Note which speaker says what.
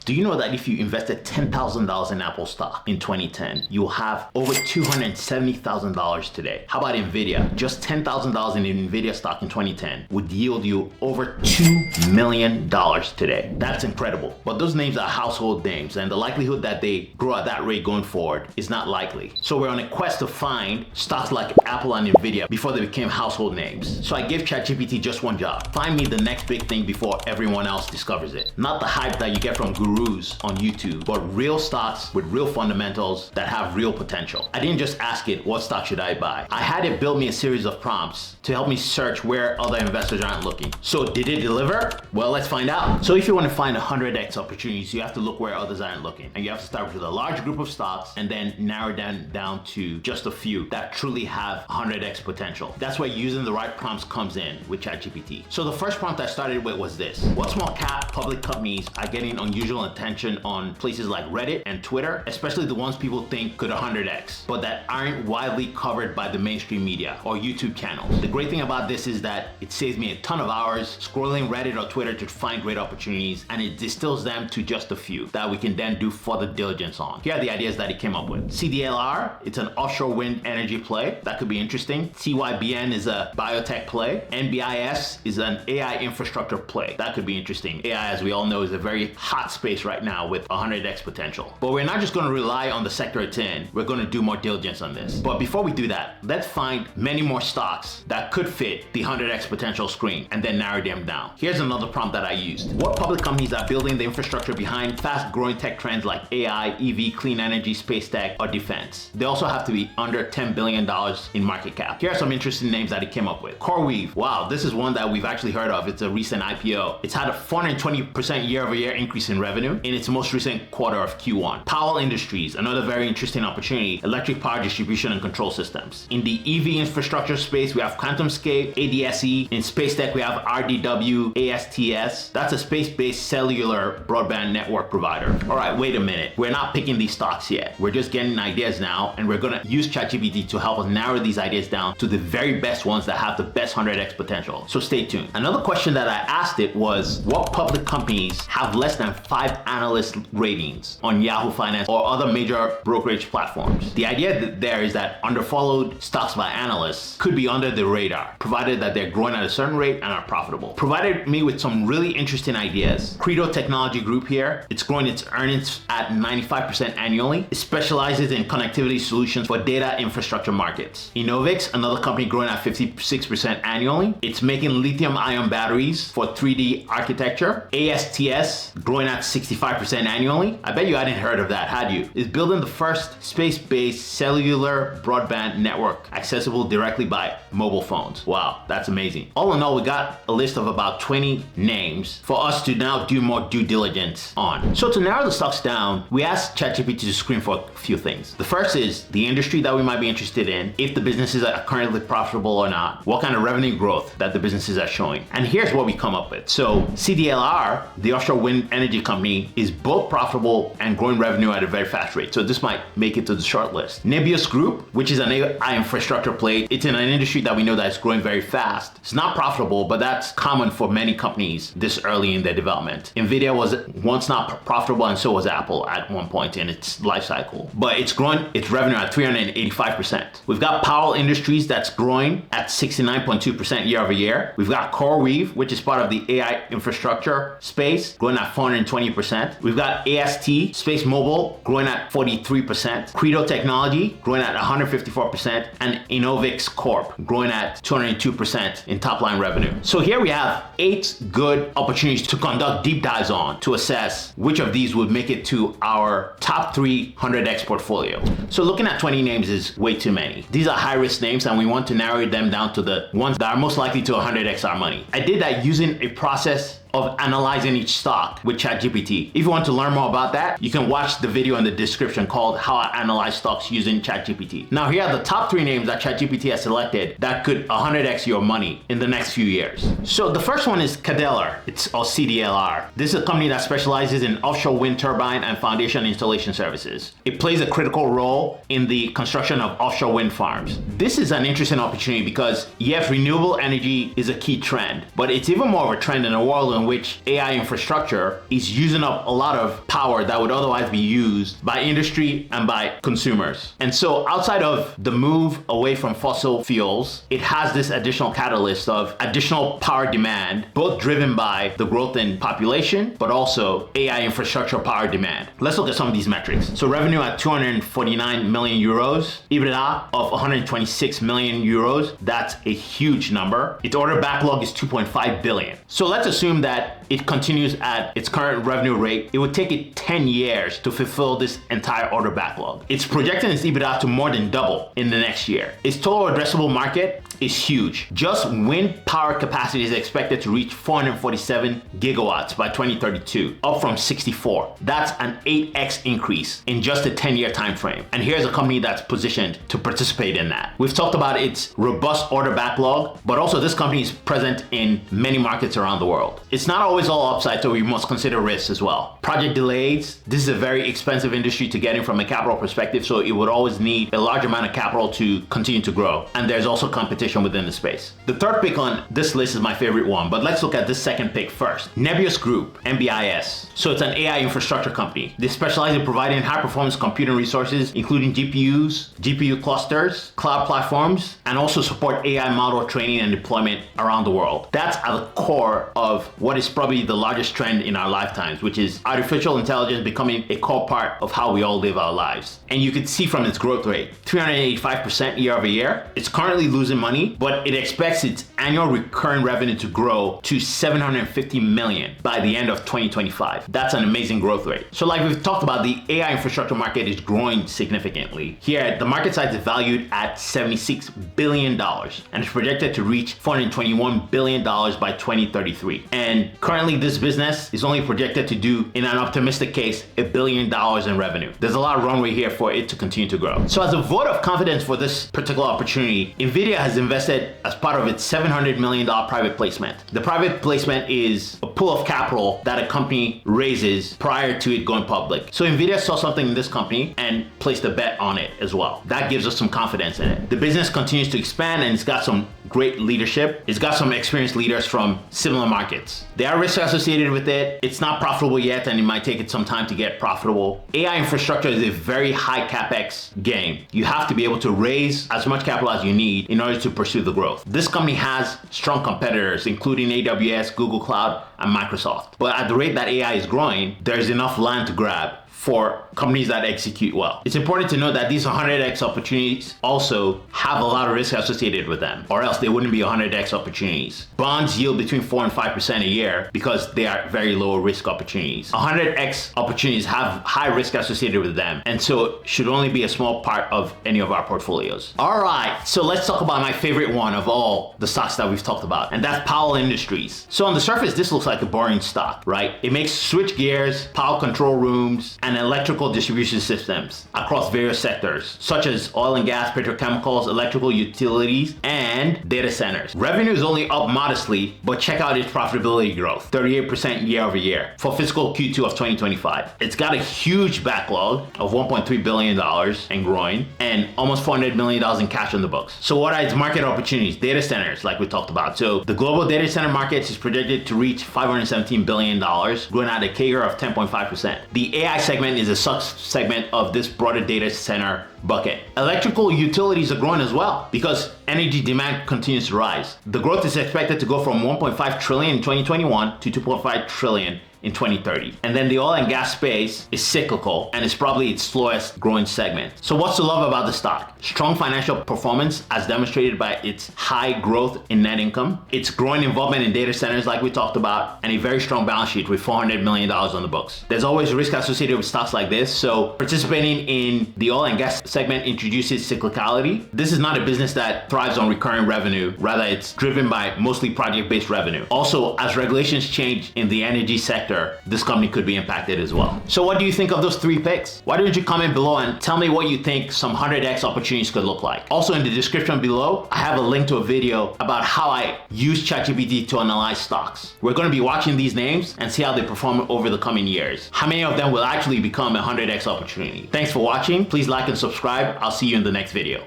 Speaker 1: Do you know that if you invested $10,000 in Apple stock in 2010, you'll have over $270,000 today? How about Nvidia? Just $10,000 in Nvidia stock in 2010 would yield you over $2 million today. That's incredible. But those names are household names, and the likelihood that they grow at that rate going forward is not likely. So we're on a quest to find stocks like Apple and Nvidia before they became household names. So I gave ChatGPT just one job. Find me the next big thing before everyone else discovers it. Not the hype that you get from gurus on YouTube, but real stocks with real fundamentals that have real potential. I didn't just ask it, what stock should I buy? I had it build me a series of prompts to help me search where other investors aren't looking. So did it deliver? Well, let's find out. So if you want to find 100x opportunities, you have to look where others aren't looking. And you have to start with a large group of stocks and then narrow down to just a few that truly have 100x potential. That's where using the right prompts comes in with ChatGPT. So the first prompt I started with was this: what small cap public companies are getting unusual attention on places like Reddit and Twitter, especially the ones people think could 100x, but that aren't widely covered by the mainstream media or YouTube channels. The great thing about this is that it saves me a ton of hours scrolling Reddit or Twitter to find great opportunities, and it distills them to just a few that we can then do further diligence on. Here are the ideas that it came up with. CDLR, it's an offshore wind energy play. That could be interesting. CYBN is a biotech play. NBIS is an AI infrastructure play. That could be interesting. AI, as we all know, is a very hot space right now with 100x potential. But we're not just going to rely on the sector it's in. We're going to do more diligence on this. But before we do that, let's find many more stocks that could fit the 100x potential screen and then narrow them down. Here's another prompt that I used. What public companies are building the infrastructure behind fast-growing tech trends like AI, EV, clean energy, space tech, or defense? They also have to be under $10 billion in market cap. Here are some interesting names that it came up with. CoreWeave. Wow, this is one that we've actually heard of. It's a recent IPO. It's had a 420% year-over-year increase in revenue in its most recent quarter of Q1. Powell Industries, another very interesting opportunity, electric power distribution and control systems. In the EV infrastructure space, we have QuantumScape, ADSE. In space tech, we have RDW, ASTS. That's a space-based cellular broadband network provider. All right, wait a minute. We're not picking these stocks yet. We're just getting ideas now, and we're gonna use ChatGPT to help us narrow these ideas down to the very best ones that have the best 100x potential. So stay tuned. Another question that I asked it was, what public companies have less than 5 analyst ratings on Yahoo Finance or other major brokerage platforms? The idea there is that underfollowed stocks by analysts could be under the radar, provided that they're growing at a certain rate and are profitable. Provided me with some really interesting ideas. Credo Technology Group here, it's growing its earnings at 95% annually. It specializes in connectivity solutions for data infrastructure markets. Enovix, another company growing at 56% annually. It's making lithium-ion batteries for 3D architecture. ASTS, growing at 65% annually. I bet you hadn't heard of that, had you? It's building the first space-based cellular broadband network accessible directly by mobile phones. Wow, that's amazing. All in all, we got a list of about 20 names for us to now do more due diligence on. So to narrow the stocks down, we asked ChatGPT to screen for a few things. The first is the industry that we might be interested in, if the businesses are currently profitable or not, what kind of revenue growth that the businesses are showing. And here's what we come up with. So CDLR, the offshore wind energy company, is both profitable and growing revenue at a very fast rate. So this might make it to the short list. Nebius Group, which is an AI infrastructure play, it's in an industry that we know that is growing very fast. It's not profitable, but that's common for many companies this early in their development. Nvidia was once not profitable, and so was Apple at one point in its life cycle. But it's growing its revenue at 385%. We've got Powell Industries that's growing at 69.2% year over year. We've got CoreWeave, which is part of the AI infrastructure space, growing at 420%. We've got AST, Space Mobile, growing at 43%. Credo Technology, growing at 154%. And Enovix Corp, growing at 202% in top line revenue. So here we have 8 good opportunities to conduct deep dives on to assess which of these would make it to our top 300x portfolio. So looking at 20 names is way too many. These are high risk names, and we want to narrow them down to the ones that are most likely to 100x our money. I did that using a process of analyzing each stock with ChatGPT. If you want to learn more about that, you can watch the video in the description called How I Analyze Stocks Using ChatGPT. Now here are the top 3 names that ChatGPT has selected that could 100x your money in the next few years. So the first one is Cadeler, or CDLR. This is a company that specializes in offshore wind turbine and foundation installation services. It plays a critical role in the construction of offshore wind farms. This is an interesting opportunity because yes, renewable energy is a key trend, but it's even more of a trend in a world in in which AI infrastructure is using up a lot of power that would otherwise be used by industry and by consumers. And so outside of the move away from fossil fuels, it has this additional catalyst of additional power demand, both driven by the growth in population, but also AI infrastructure power demand. Let's look at some of these metrics. So revenue at 249 million euros, EBITDA of 126 million euros. That's a huge number. Its order backlog is 2.5 billion. So let's assume that it continues at its current revenue rate. It would take it 10 years to fulfill this entire order backlog. It's projecting its EBITDA to more than double in the next year. Its total addressable market is huge. Just wind power capacity is expected to reach 447 gigawatts by 2032, up from 64. That's an 8x increase in just a 10-year time frame. And here's a company that's positioned to participate in that. We've talked about its robust order backlog, but also this company is present in many markets around the world. It's not always all upside, so we must consider risks as well. Project delays. This is a very expensive industry to get in from a capital perspective, so it would always need a large amount of capital to continue to grow. And there's also competition within the space. The third pick on this list is my favorite one, but let's look at this second pick first. Nebius Group, NBIS. So it's an AI infrastructure company. They specialize in providing high-performance computing resources, including GPUs, GPU clusters, cloud platforms, and also support AI model training and deployment around the world. That's at the core of what is probably the largest trend in our lifetimes, which is artificial intelligence becoming a core part of how we all live our lives. And you could see from its growth rate, 385% year over year. It's currently losing money, but it expects its annual recurring revenue to grow to 750 million by the end of 2025. That's an amazing growth rate. So like we've talked about, the AI infrastructure market is growing significantly. Here, the market size is valued at $76 billion and is projected to reach $421 billion by 2033. And currently this business is only projected to do, in an optimistic case, $1 billion in revenue. There's a lot of runway here for it to continue to grow. So as a vote of confidence for this particular opportunity, Nvidia has invested as part of its $700 million private placement. The private placement is a pool of capital that a company raises prior to it going public. So Nvidia saw something in this company and placed a bet on it as well. That gives us some confidence in it. The business continues to expand and it's got some great leadership. It's got some experienced leaders from similar markets. There are risks associated with it. It's not profitable yet and it might take it some time to get profitable. AI infrastructure is a very high capex game. You have to be able to raise as much capital as you need in order to pursue the growth. This company has strong competitors, including AWS, Google Cloud, and Microsoft. But at the rate that AI is growing, there's enough land to grab for companies that execute well. It's important to note that these 100x opportunities also have a lot of risk associated with them, or else they wouldn't be 100x opportunities. Bonds yield between 4 and 5% a year because they are very low risk opportunities. 100x opportunities have high risk associated with them, and so should only be a small part of any of our portfolios. All right, so let's talk about my favorite one of all the stocks that we've talked about, and that's Powell Industries. So on the surface, this looks like a boring stock, right? It makes switch gears, power control rooms, and electrical distribution systems across various sectors, such as oil and gas, petrochemicals, electrical utilities, and data centers. Revenue is only up modestly, but check out its profitability growth, 38% year over year for fiscal Q2 of 2025. It's got a huge backlog of $1.3 billion and growing, and almost $400 million in cash on the books. So what are its market opportunities? Data centers, like we talked about. So the global data center market is projected to reach $517 billion, growing at a CAGR of 10.5%. The AI segment is a sub-segment of this broader data center bucket. Electrical utilities are growing as well because energy demand continues to rise. The growth is expected to go from 1.5 trillion in 2021 to 2.5 trillion in 2030. And then the oil and gas space is cyclical and is probably its slowest growing segment. So what's to love about the stock? Strong financial performance as demonstrated by its high growth in net income, its growing involvement in data centers like we talked about, and a very strong balance sheet with $400 million on the books. There's always risk associated with stocks like this, so participating in the oil and gas segment introduces cyclicality. This is not a business that thrives on recurring revenue, rather it's driven by mostly project-based revenue. Also, as regulations change in the energy sector, this company could be impacted as well. So what do you think of those three picks? Why don't you comment below and tell me what you think some 100x opportunities could look like? Also in the description below, I have a link to a video about how I use ChatGPT to analyze stocks. We're going to be watching these names and see how they perform over the coming years. How many of them will actually become a 100x opportunity? Thanks for watching. Please like and subscribe. I'll see you in the next video.